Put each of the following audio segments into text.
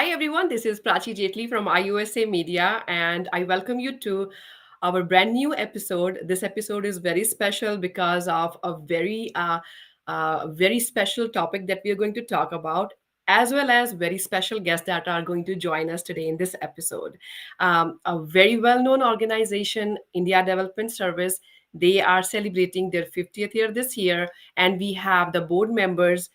Hi, everyone. This is Prachi Jetli from IUSA Media, and I welcome you to our brand new episode. This episode is very special because of a very special topic that we are going to talk about, as well as very special guests that are going to join us today in this episode. A very well-known organization, India Development Service. They are celebrating their 50th year this year, and we have the board members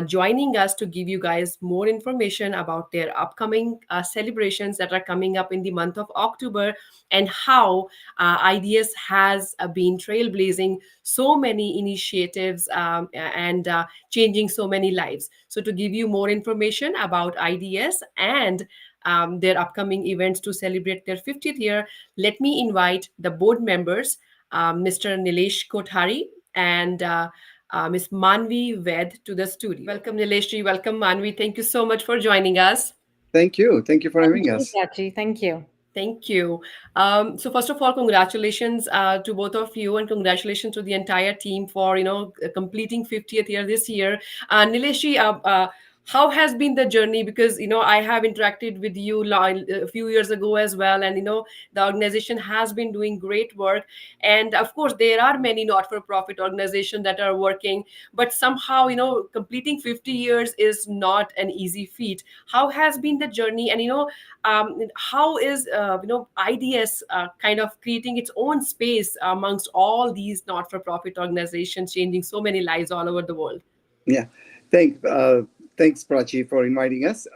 joining us to give you guys more information about their upcoming celebrations that are coming up in the month of October, and how IDS has been trailblazing so many initiatives and changing so many lives. So, to give you more information about IDS and their upcoming events to celebrate their 50th year, let me invite the board members, Mr. Nilesh Kothari and Ms. Manvi Ved to the studio. Welcome, Nileshji. Welcome, Manvi. Thank you so much for joining us. Thank you. Thank you for Thank having you, us. Prachi. Thank you. Thank you. So first of all, congratulations to both of you, and congratulations to the entire team for completing 50th year this year. Nileshji, how has been the journey? Because I have interacted with you a few years ago as well, and the organization has been doing great work. And of course, there are many not-for-profit organizations that are working, but somehow completing 50 years is not an easy feat. How has been the journey, and how is IDS kind of creating its own space amongst all these not-for-profit organizations, changing so many lives all over the world? Yeah, thanks, Prachi, for inviting us.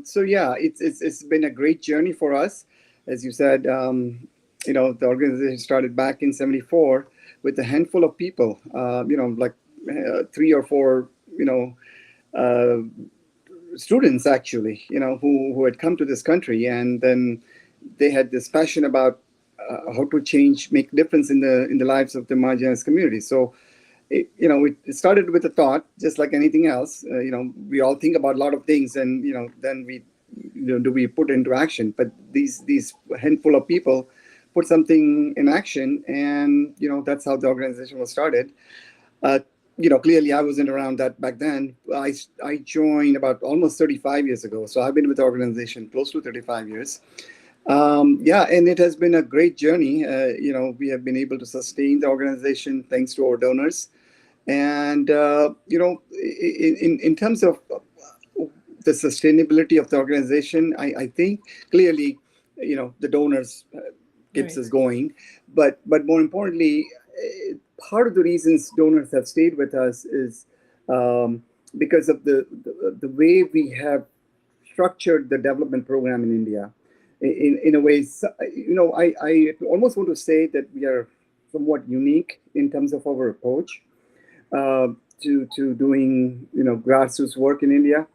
So yeah, it's been a great journey for us. As you said, the organization started back in '74 with a handful of people. Like three or four, uh, students actually, who had come to this country, and then they had this passion about how to make difference in the lives of the marginalized community. So it started with a thought, just like anything else. We all think about a lot of things, and then do we put into action? But these handful of people put something in action, and that's how the organization was started. Uh, Clearly I wasn't around that back then. I joined about almost 35 years ago, so I've been with the organization close to 35 years. Yeah, and it has been a great journey. We have been able to sustain the organization thanks to our donors. And in terms of the sustainability of the organization, I think clearly, the donors keeps Right. us going. But more importantly, part of the reasons donors have stayed with us is because of the way we have structured the development program in India. In a way, I almost want to say that we are somewhat unique in terms of our approach uh, to doing grassroots work in India.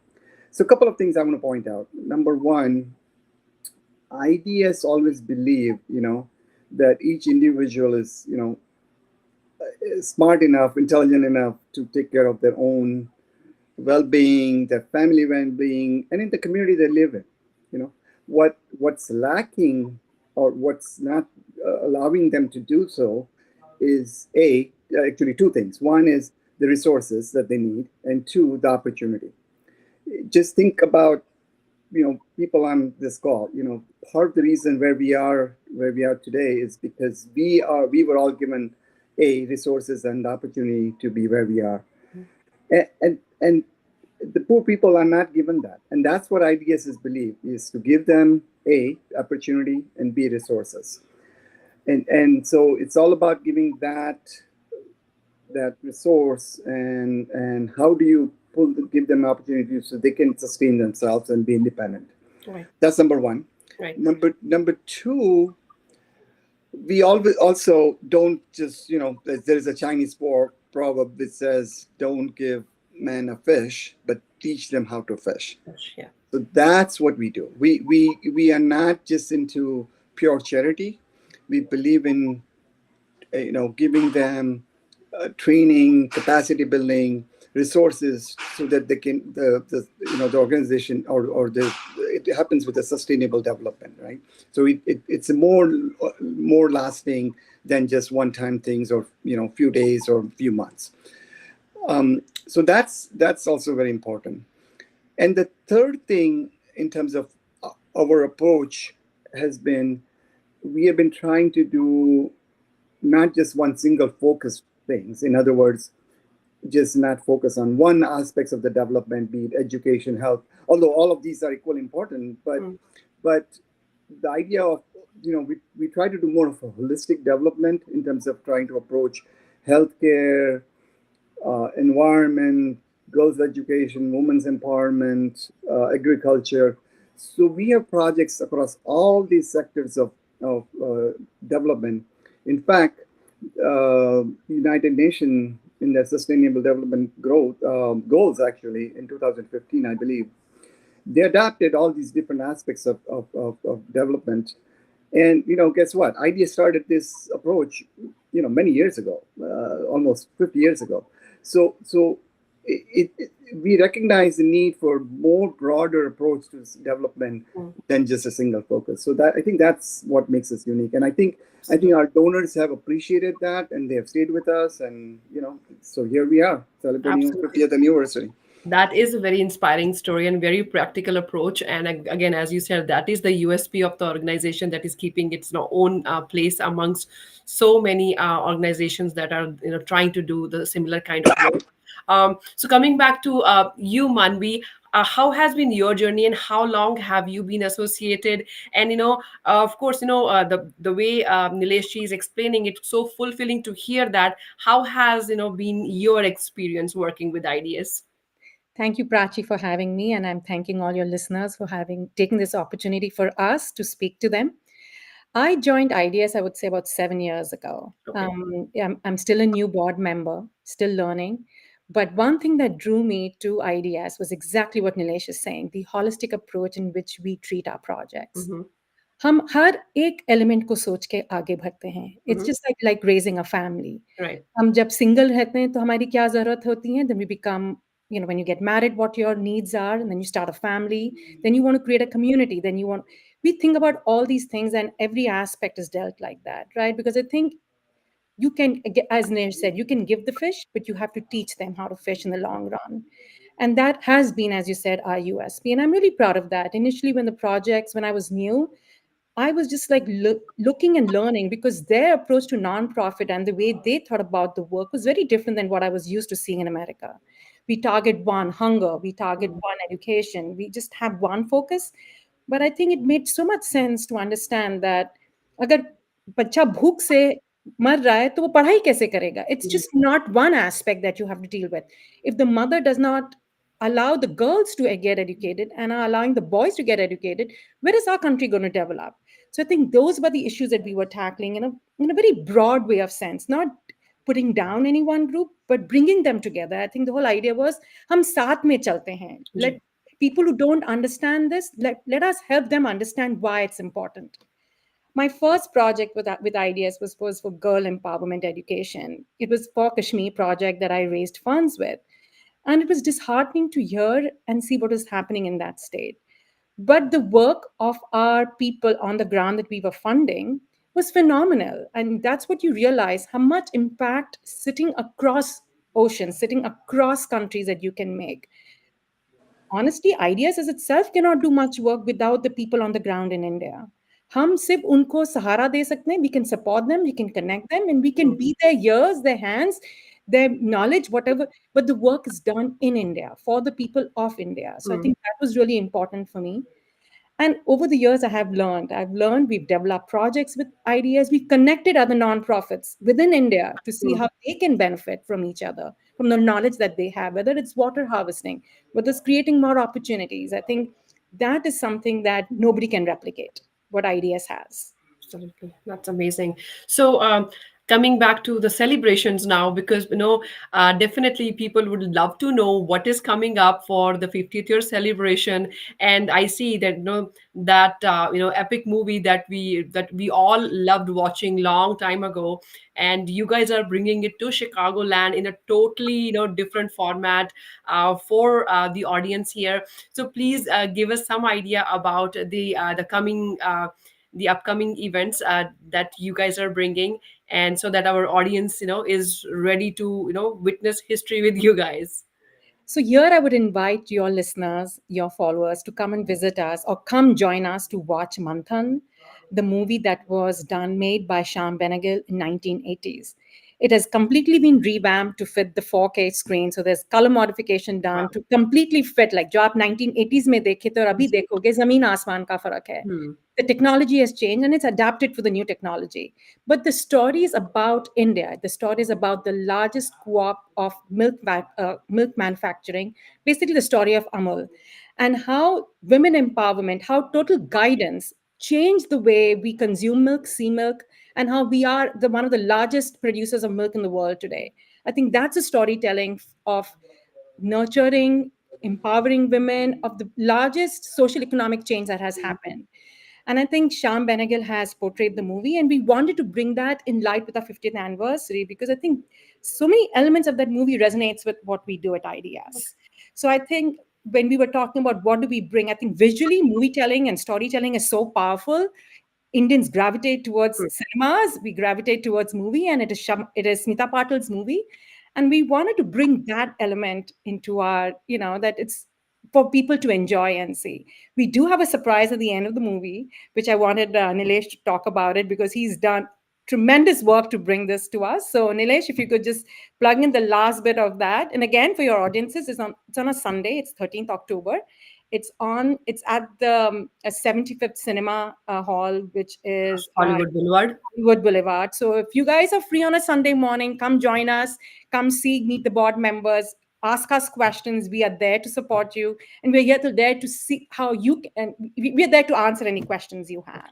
So a couple of things I want to point out. Number one, IDS always believed that each individual is smart enough, intelligent enough to take care of their own well-being, their family well-being, and in the community they live in. What's lacking or what's not allowing them to do so is actually two things. One is the resources that they need, and two, the opportunity. Just think about people on this call. Part of the reason where we are today is because we were all given resources and the opportunity to be where we are, and the poor people are not given that, and that's what IDS is believe is to give them opportunity and b resources, and so it's all about giving that resource, and how do you give them opportunity so they can sustain themselves and be independent. Right. That's number one. Right. Number two, we always also don't just there's a Chinese proverb that says, don't give men a fish but teach them how to fish. Yeah. So that's what we do. We are not just into pure charity. We believe in giving them training, capacity building, resources, so that they can the organization or the it happens with a sustainable development, right? So it's a more lasting than just one time things, or few days or few months. So that's also very important. And the third thing in terms of our approach has been, we have been trying to do not just one single focus things. In other words, just not focus on one aspects of the development, be it education, health. Although all of these are equally important, Mm. but the idea of, we try to do more of a holistic development in terms of trying to approach healthcare, environment, girls' education, women's empowerment, agriculture. So we have projects across all these sectors of development. In fact, United Nations in their Sustainable Development Growth goals, actually in 2015, I believe, they adapted all these different aspects of development. And guess what? IDEA started this approach, many years ago, almost 50 years ago. So we recognize the need for more broader approach to development Mm. than just a single focus. So that, I think that's what makes us unique. And I think our donors have appreciated that, and they have stayed with us. And so here we are celebrating our Absolutely. 50th anniversary. That is a very inspiring story and very practical approach. And again, as you said, that is the USP of the organization that is keeping its own place amongst so many organizations that are trying to do the similar kind of work. So coming back to you, Manvi, how has been your journey and how long have you been associated? And of course, the way Nilesh is explaining it, so fulfilling to hear that. How has been your experience working with IDS? Thank you, Prachi, for having me, and I'm thanking all your listeners for having taken this opportunity for us to speak to them. I joined IDS, I would say, about 7 years ago. Okay. Yeah, I'm still a new board member, still learning. But one thing that drew me to IDS was exactly what Nilesh is saying, the holistic approach in which we treat our projects. Mm-hmm. हम हर एक element को सोच के आगे बढ़ते हैं. It's Mm-hmm. Just like raising a family. Right. हम जब सिंगल रहते हैं तो हमारी क्या ज़रूरत होती है, then we become, when you get married, what your needs are, and then you start a family, then you want to create a community, then we think about all these things, and every aspect is dealt like that, right? Because I think you can, as Neil said, you can give the fish, but you have to teach them how to fish in the long run. And that has been, as you said, our USP. And I'm really proud of that. Initially, when I was new, I was just like looking and learning, because their approach to nonprofit and the way they thought about the work was very different than what I was used to seeing in America. We target one hunger, we target Mm-hmm. one education, we just have one focus. But I think it made so much sense to understand that अगर बच्चा भूख से मर रहा है तो वो पढ़ाई कैसे करेगा? It's just not one aspect that you have to deal with. If the mother does not allow the girls to get educated and are allowing the boys to get educated, where is our country going to develop? So I think those were the issues that we were tackling in a very broad way of sense, not putting down any one group, but bringing them together. I think the whole idea was, हम साथ में चलते हैं. जी. Let people who don't understand this, let us help them understand why it's important. My first project with IDS was for girl empowerment education. It was for Kashmir project that I raised funds with. And it was disheartening to hear and see what was happening in that state. But the work of our people on the ground that we were funding was phenomenal. And that's what you realize, how much impact sitting across oceans, sitting across countries that you can make. Honestly, IDS as itself cannot do much work without the people on the ground in India. हम सिर्फ उनको सहारा दे सकते हैं. We can support them, we can connect them, and we can be their ears, their hands, their knowledge, whatever. But the work is done in India for the people of India. So I Mm. think that was really important for me. And over the years, I've learned, we've developed projects with IDS, we've connected other nonprofits within India to see Mm. how they can benefit from each other, from the knowledge that they have, whether it's water harvesting, whether it's creating more opportunities. I think that is something that nobody can replicate, what IDS has. Absolutely. That's amazing. So, coming back to the celebrations now, because definitely people would love to know what is coming up for the 50th year celebration. And I see that that epic movie that we all loved watching long time ago, and you guys are bringing it to Chicagoland in a totally different format for the audience here. So please give us some idea about the upcoming events that you guys are bringing, and so that our audience is ready to witness history with you guys. So, here I would invite your listeners, your followers to come and visit us or come join us to watch Manthan, the movie that was made by Shyam Benegal in 1980s. It has completely been revamped to fit the 4K screen. So there's color modification done Wow. to completely fit. Like जो आप 1980s में देखे तो अभी देखोगे जमीन आसमान का फर्क है. Hmm. The technology has changed and it's adapted for the new technology. But the story is about India. The story is about the largest co-op of milk manufacturing, basically the story of Amul, and how women empowerment, how total guidance changed the way we consume milk, see milk, and how we are one of the largest producers of milk in the world today. I think that's a storytelling of nurturing, empowering women, of the largest social economic change that has happened. And I think Shyam Benegal has portrayed the movie, and we wanted to bring that in light with our 50th anniversary because I think so many elements of that movie resonates with what we do at IDS. So I think when we were talking about what do we bring, I think visually movie telling and storytelling is so powerful. Indians gravitate towards cinemas, we gravitate towards movie, and it is Smita Patil's movie. And we wanted to bring that element into our, that it's for people to enjoy and see. We do have a surprise at the end of the movie, which I wanted Nilesh to talk about it because he's done tremendous work to bring this to us. So Nilesh, if you could just plug in the last bit of that. And again, for your audiences, it's on a Sunday, it's 13th October. It's at the 75th Cinema Hall, which is at Hollywood Boulevard. Hollywood Boulevard. So if you guys are free on a Sunday morning, come join us, come see, meet the board members, ask us questions. We are there to support you, and we're here there to see how you can. We're there to answer any questions you have.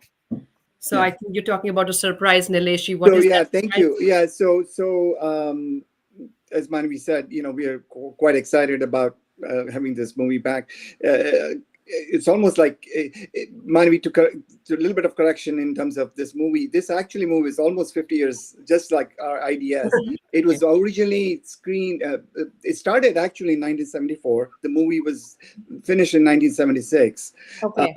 So Yeah. I think you're talking about a surprise, Nileshi. What So is yeah, that thank surprise? you. Yeah, as Manvi said, we are quite excited about having this movie back. It's almost like Manvi took a little bit of correction in terms of this movie. This actually movie is almost 50 years, just like our IDS. It was originally screened. It started actually in 1974. The movie was finished in 1976. Okay.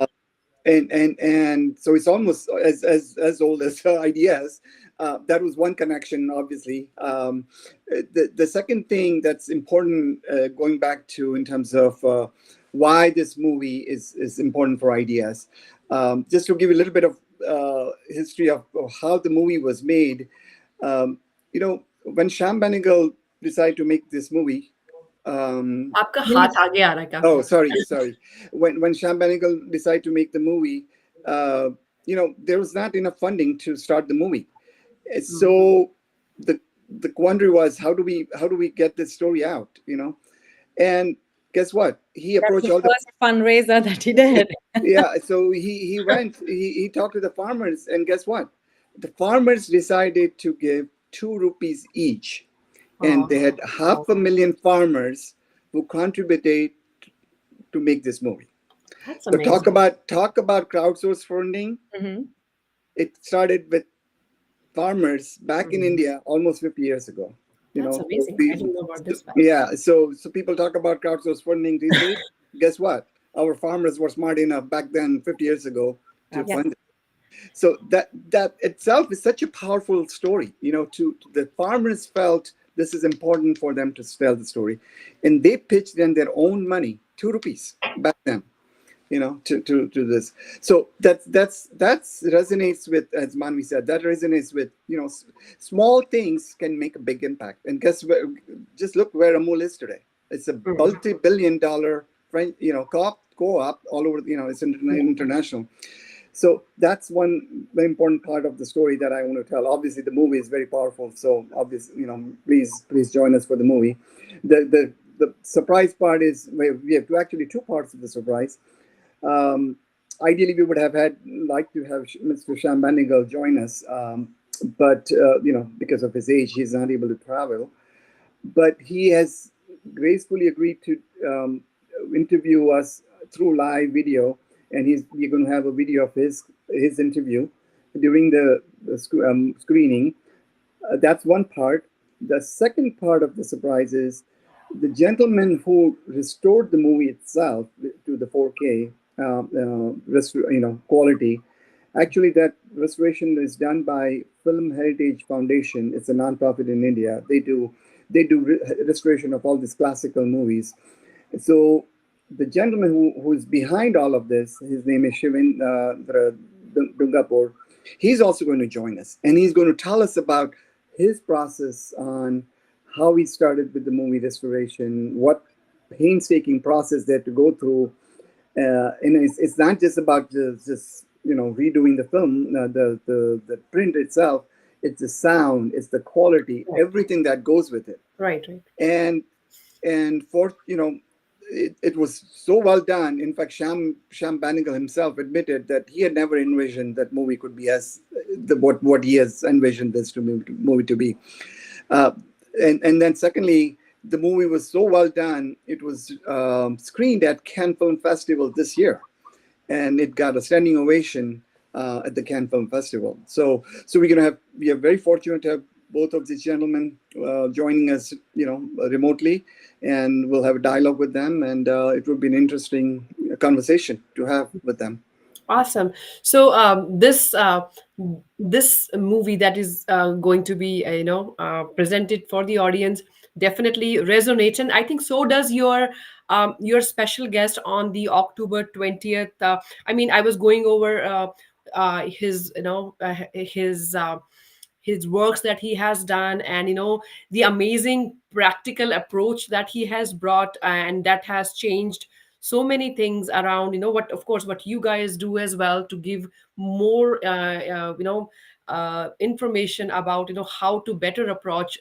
And so it's almost as old as IDS. That was one connection, obviously. The second thing that's important, going back to in terms of why this movie is important for IDS, just to give you a little bit of history of how the movie was made. When Shyam Benegal decided to make this movie. आपका हाथ आगे आ रहा है Oh, काफी. sorry. When Shyam Benegal decided to make the movie, there was not enough funding to start the movie. So the quandary was how do we get this story out? And guess what? He approached That's the first fundraiser that he did. yeah. So he went. He talked to the farmers, and guess what? The farmers decided to give 2 rupees each. And they had 500,000 farmers who contributed to make this movie. That's So amazing. talk about crowdsource funding. Mhm. It started with farmers back in India almost 50 years ago. That's amazing. I didn't know about this fact. Yeah. So people talk about crowdsource funding these days. Guess what? Our farmers were smart enough back then, 50 years ago, to Yes. fund it. So that itself is such a powerful story. To the farmers felt this is important for them to tell the story, and they pitched in their own money, 2 rupees back then, to this. So that resonates with, as Manvi said, that resonates with, small things can make a big impact. And guess where? Just look where Amul is today. It's a multi-billion-dollar, co-op all over. It's international. So that's one very important part of the story that I want to tell. Obviously, the movie is very powerful. So obviously, please join us for the movie. The surprise part is we have actually 2 parts of the surprise. Ideally, we would have liked to have Mr. Shyam Benegal join us, but because of his age, he's not able to travel. But he has gracefully agreed to interview us through live video. And we're going to have a video of his interview during the screening. That's one part. The second part of the surprise is the gentleman who restored the movie itself to the 4K quality. Actually, that restoration is done by Film Heritage Foundation. It's a nonprofit in India. They do they do restoration of all these classical movies. So the gentleman who's behind all of this, his name is Shivin Dungapur. He's also going to join us, and he's going to tell us about his process on how he started with the movie restoration, what painstaking process they had to go through. And it's not just about just redoing the film, the print itself. It's the sound, it's the quality, everything that goes with it. Right. And for it was so well done. In fact, Sham Banigal himself admitted that he had never envisioned that movie could be as what he has envisioned this movie to be. And then secondly, the movie was so well done. It was screened at Cannes Film Festival this year, and it got a standing ovation at the Cannes Film Festival. So we are very fortunate to have both of these gentlemen joining us, remotely, and we'll have a dialogue with them, and it will be an interesting conversation to have with them. Awesome. So this movie that is going to be presented for the audience definitely resonates, and I think so does your special guest on the October 20th. I was going over his his works that he has done, and the amazing practical approach that he has brought, and that has changed so many things around what, of course, what you guys do as well, to give more information about how to better approach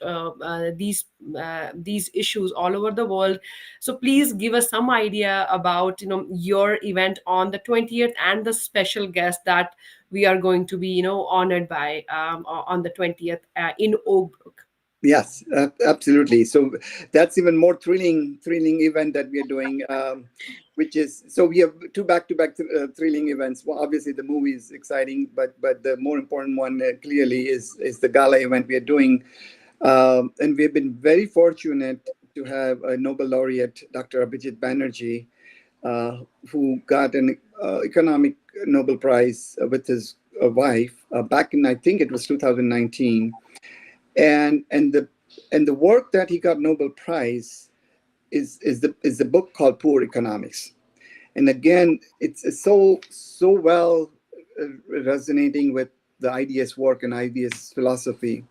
these issues all over the world. So please give us some idea about your event on the 20th and the special guest that we are going to be honored by on the 20th in Oak Brook. Yes, absolutely. So that's even more thrilling event that we are doing, which is, so we have two back-to-back thrilling events. Well, obviously the movie is exciting, but the more important one clearly is the gala event we are doing, and we've been very fortunate to have a Nobel laureate, Dr. Abhijit Banerjee, who got an economic Nobel Prize with his wife back in, I think it was 2019. And the work that he got Nobel Prize is the book called Poor Economics. And again, it's so well resonating with the IDS work and IDS philosophy.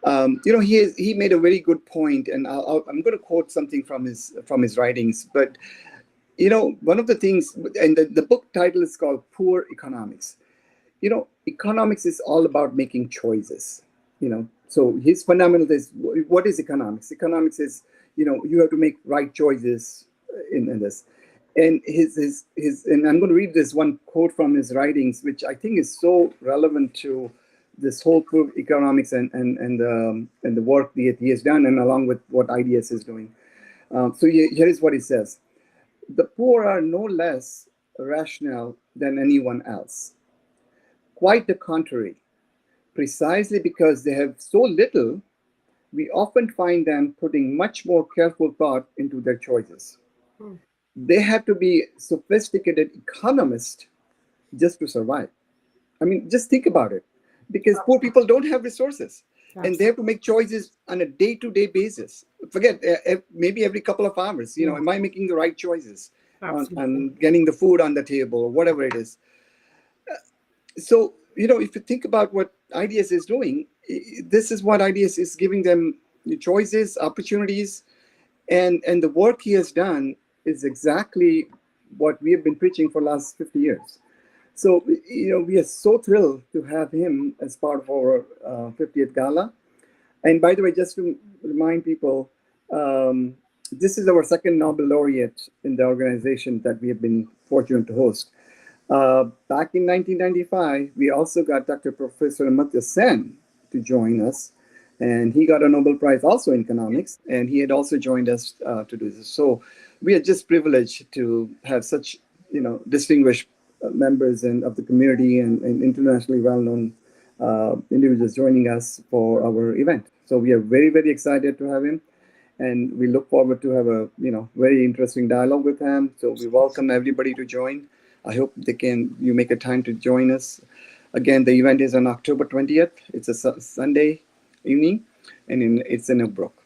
He made a very good point, and I'm going to quote something from his writings. But one of the things, and the book title is called Poor Economics. Economics is all about making choices. So his fundamental is, what is economics? Economics is, you have to make right choices in this. And and I'm going to read this one quote from his writings, which I think is so relevant to this whole economics and the work that he has done, and along with what IDS is doing. So here is what he says: the poor are no less rational than anyone else. Quite the contrary. Precisely because they have so little, we often find them putting much more careful thought into their choices. They have to be sophisticated economists just to survive. Just think about it, because poor people don't have resources. And they have to make choices on a day-to-day basis. Forget maybe every couple of hours. Am I making the right choices on getting the food on the table, or whatever it is? So if you think about what IDS is doing, this is what IDS is giving them: choices, opportunities, and the work he has done is exactly what we have been preaching for the last 50 years. So, we are so thrilled to have him as part of our 50th gala. And by the way, just to remind people, this is our second Nobel laureate in the organization that we have been fortunate to host. Back in 1995, we also got Dr. Professor Amartya Sen to join us, and he got a Nobel Prize also in economics, and he had also joined us to do this. So we are just privileged to have such, distinguished members of the community and internationally well-known individuals joining us for our event. So we are very, very excited to have him, and we look forward to have a very interesting dialogue with him. So we welcome everybody to join. I hope you make a time to join us. Again, the event is on October 20th. It's a Sunday evening, and it's in Oak Brook.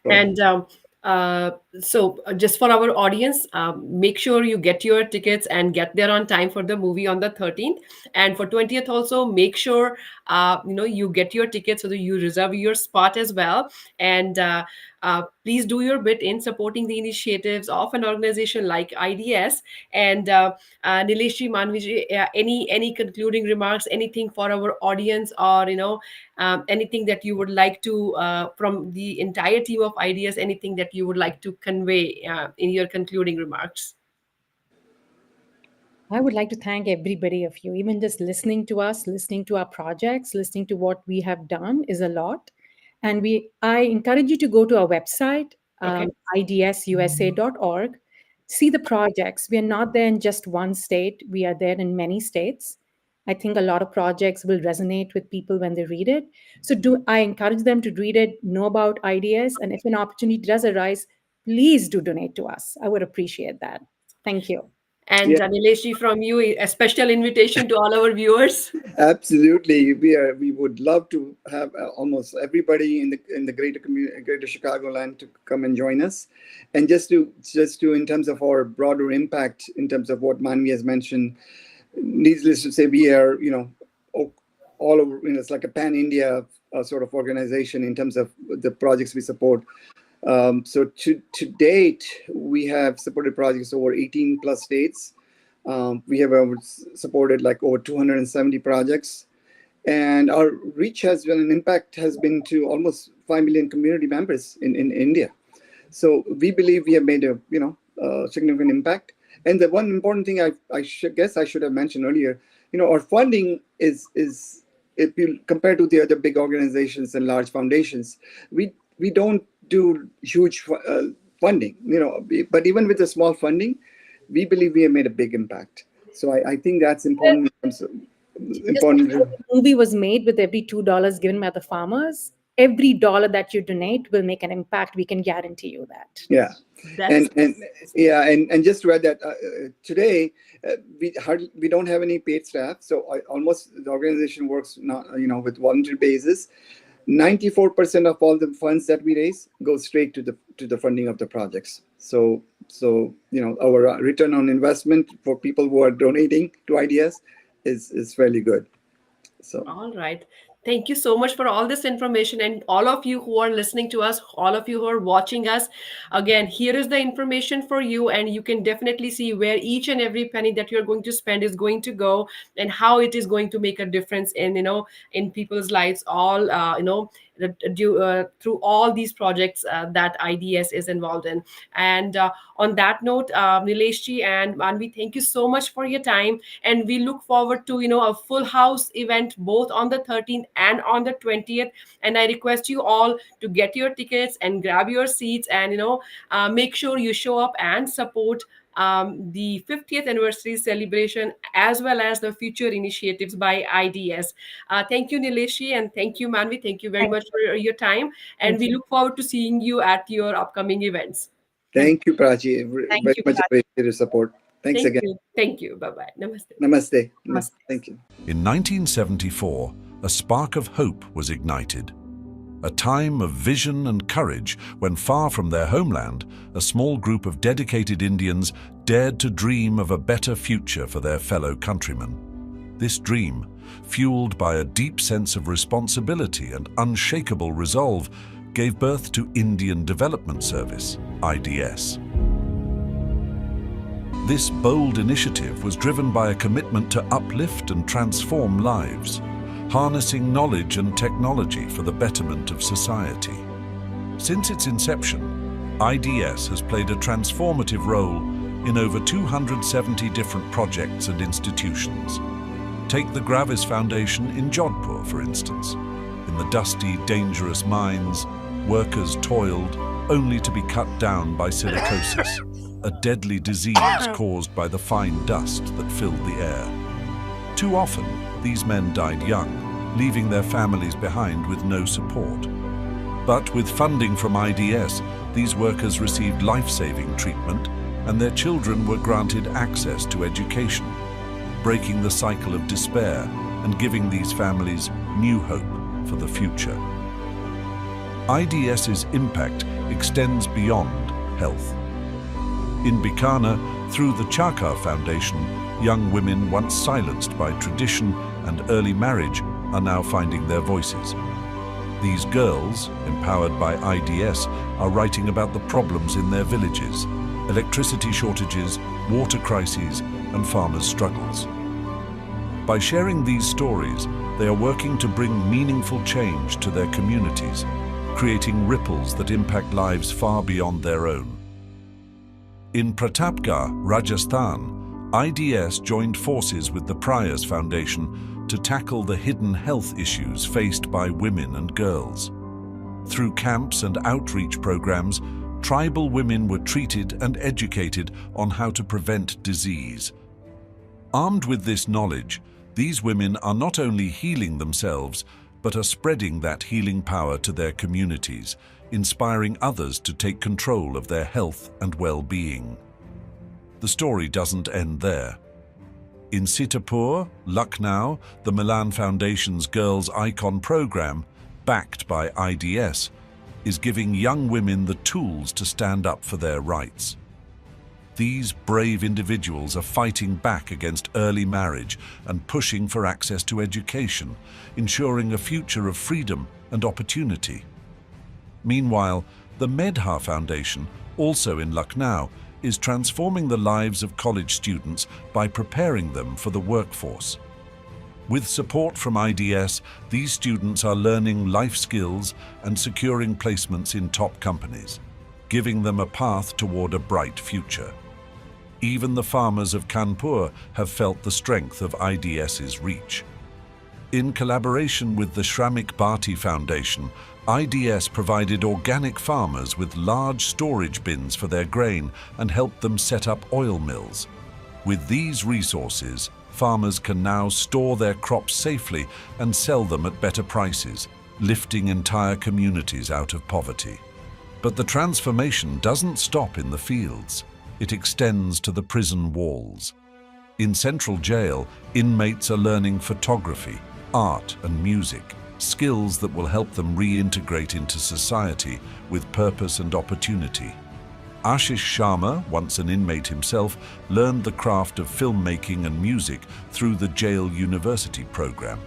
And just for our audience, make sure you get your tickets and get there on time for the movie on the 13th. And for 20th also, make sure you get your tickets so that you reserve your spot as well. And please do your bit in supporting the initiatives of an organization like IDS. And Nileshji, Manviji, any concluding remarks, anything for our audience, or anything that you would like to, from the entire team of IDS, anything that you would like to convey in your concluding remarks? I would like to thank everybody of you. Even just listening to us, listening to our projects, listening to what we have done is a lot. And I encourage you to go to our website, Okay. idsusa.org, see the projects. We are not there in just one state. We are there in many states. I think a lot of projects will resonate with people when they read it. So I encourage them to read it, know about IDS, and if an opportunity does arise, please do donate to us. I would appreciate that. Thank you. And Yeah. Nileshji, from you, a special invitation to all our viewers. Absolutely, we would love to have almost everybody in the greater community, greater Chicagoland, to come and join us, and just to in terms of our broader impact, in terms of what Manvi has mentioned. Needless to say, we are all over. It's like a pan-India sort of organization in terms of the projects we support. So to date, we have supported projects over 18 plus states. We have supported like over 270 projects, and our reach has been, an impact has been to almost 5 million community members in India. So we believe we have made a significant impact. And the one important thing I should have mentioned earlier, our funding is, if you compare to the other big organizations and large foundations, we don't do huge funding, but even with the small funding, we believe we have made a big impact. So I think that's important. The movie was made with every $2 given by the farmers. Every dollar that you donate will make an impact. We can guarantee you that. Yeah. And just to add that today we don't have any paid staff, so almost the organization works with voluntary basis. 94% of all the funds that we raise go straight to the funding of the projects. So our return on investment for people who are donating to IDS is fairly good. So all right. Thank you so much for all this information, and all of you who are listening to us, all of you who are watching us. Again, here is the information for you, and you can definitely see where each and every penny that you're going to spend is going to go, and how it is going to make a difference in people's lives, all through all these projects that IDS is involved in. And on that note, Nileshji and Manvi, thank you so much for your time, and we look forward to a full house event both on the 13th and on the 20th. And I request you all to get your tickets and grab your seats, and make sure you show up and support the 50th anniversary celebration, as well as the future initiatives by IDS. Thank you, Nileshji, and thank you, Manvi. Thank you very much for your time, and we look forward to seeing you at your upcoming events. Thank you, Prachi. Very much appreciate your support. Thanks again. Thank you. Bye-bye. Namaste. Namaste. Namaste. Thank you. In 1974, a spark of hope was ignited. A time of vision and courage when, far from their homeland, a small group of dedicated Indians dared to dream of a better future for their fellow countrymen. This dream, fueled by a deep sense of responsibility and unshakable resolve, gave birth to Indian Development Service, IDS. This bold initiative was driven by a commitment to uplift and transform lives, harnessing knowledge and technology for the betterment of society. Since its inception, IDS has played a transformative role in over 270 different projects and institutions. Take the Gravis Foundation in Jodhpur, for instance. In the dusty, dangerous mines, workers toiled only to be cut down by silicosis, a deadly disease caused by the fine dust that filled the air. Too often, these men died young, leaving their families behind with no support. But with funding from IDS, these workers received life-saving treatment, and their children were granted access to education, breaking the cycle of despair and giving these families new hope for the future. IDS's impact extends beyond health. In Bikaner, through the Chakar Foundation, young women once silenced by tradition and early marriage are now finding their voices. These girls, empowered by IDS, are writing about the problems in their villages: electricity shortages, water crises, and farmers' struggles. By sharing these stories, they are working to bring meaningful change to their communities, creating ripples that impact lives far beyond their own. In Pratapgarh, Rajasthan, IDS joined forces with the Prayas Foundation to tackle the hidden health issues faced by women and girls. Through camps and outreach programs, tribal women were treated and educated on how to prevent disease. Armed with this knowledge, these women are not only healing themselves, but are spreading that healing power to their communities, inspiring others to take control of their health and well-being. The story doesn't end there. In Sitapur, Lucknow, the Milan Foundation's Girls Icon program, backed by IDS, is giving young women the tools to stand up for their rights. These brave individuals are fighting back against early marriage and pushing for access to education, ensuring a future of freedom and opportunity. Meanwhile, the Medha Foundation, also in Lucknow, is transforming the lives of college students by preparing them for the workforce. With support from IDS, these students are learning life skills and securing placements in top companies, giving them a path toward a bright future. Even the farmers of Kanpur have felt the strength of IDS's reach. In collaboration with the Shramik Bharti Foundation, IDS provided organic farmers with large storage bins for their grain and helped them set up oil mills. With these resources, farmers can now store their crops safely and sell them at better prices, lifting entire communities out of poverty. But the transformation doesn't stop in the fields. It extends to the prison walls. In Central Jail, inmates are learning photography, art and music, skills that will help them reintegrate into society with purpose and opportunity. Ashish Sharma, once an inmate himself, learned the craft of filmmaking and music through the Jail University program.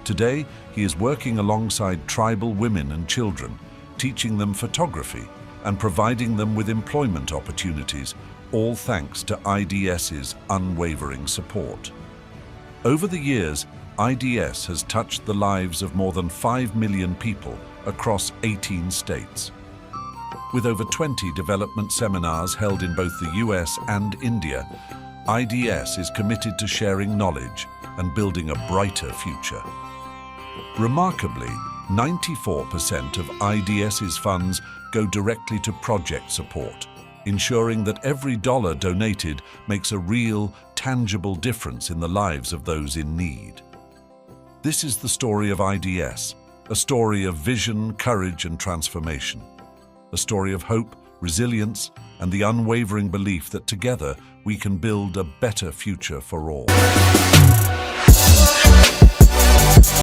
Today, he is working alongside tribal women and children, teaching them photography and providing them with employment opportunities, all thanks to IDS's unwavering support. Over the years, IDS has touched the lives of more than 5 million people across 18 states. With over 20 development seminars held in both the US and India, IDS is committed to sharing knowledge and building a brighter future. Remarkably, 94% of IDS's funds go directly to project support, ensuring that every dollar donated makes a real, tangible difference in the lives of those in need. This is the story of IDS, a story of vision, courage, and transformation. A story of hope, resilience, and the unwavering belief that together we can build a better future for all.